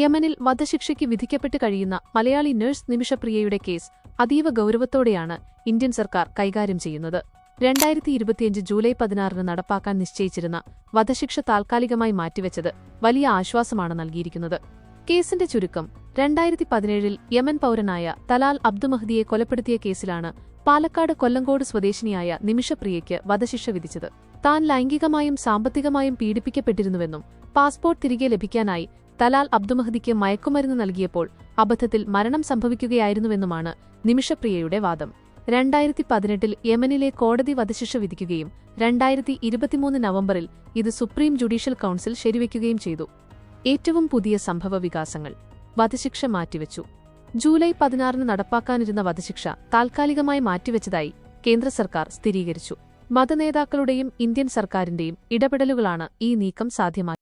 യമനിൽ വധശിക്ഷയ്ക്ക് വിധിക്കപ്പെട്ട് കഴിയുന്ന മലയാളി നഴ്സ് നിമിഷപ്രിയയുടെ കേസ് അതീവ ഗൌരവത്തോടെയാണ് ഇന്ത്യൻ സർക്കാർ കൈകാര്യം ചെയ്യുന്നത്. 2025 ജൂലൈ 16 നടപ്പാക്കാൻ നിശ്ചയിച്ചിരുന്ന വധശിക്ഷ താൽക്കാലികമായി മാറ്റിവെച്ചത് വലിയ ആശ്വാസമാണ് നൽകിയിരിക്കുന്നത്. കേസിന്റെ ചുരുക്കം: 2017 യമൻ പൗരനായ തലാൽ അബ്ദുമഹദിയെ കൊലപ്പെടുത്തിയ കേസിലാണ് പാലക്കാട് കൊല്ലങ്കോട് സ്വദേശിനിയായ നിമിഷപ്രിയയ്ക്ക് വധശിക്ഷ വിധിച്ചത്. താൻ ലൈംഗികമായും സാമ്പത്തികമായും പീഡിപ്പിക്കപ്പെട്ടിരുന്നുവെന്നും പാസ്പോർട്ട് തിരികെ ലഭിക്കാനായി തലാൽ അബ്ദുമഹദിക്ക് മയക്കുമരുന്ന് നൽകിയപ്പോൾ അബദ്ധത്തിൽ മരണം സംഭവിക്കുകയായിരുന്നുവെന്നുമാണ് നിമിഷപ്രിയയുടെ വാദം. 2018 യമനിലെ കോടതി വധശിക്ഷ വിധിക്കുകയും 2023 നവംബറിൽ ഇത് സുപ്രീം ജുഡീഷ്യൽ കൗൺസിൽ ശരിവയ്ക്കുകയും ചെയ്തു. ഏറ്റവും പുതിയ സംഭവ വികാസങ്ങൾ: വധശിക്ഷ മാറ്റിവെച്ചു. ജൂലൈ 16 നടപ്പാക്കാനിരുന്ന വധശിക്ഷ താൽക്കാലികമായി മാറ്റിവെച്ചതായി കേന്ദ്ര സർക്കാർ സ്ഥിരീകരിച്ചു. മതനേതാക്കളുടെയും ഇന്ത്യൻ സർക്കാരിന്റെയും ഇടപെടലുകളാണ് ഈ നീക്കം സാധ്യമാക്കിയത്.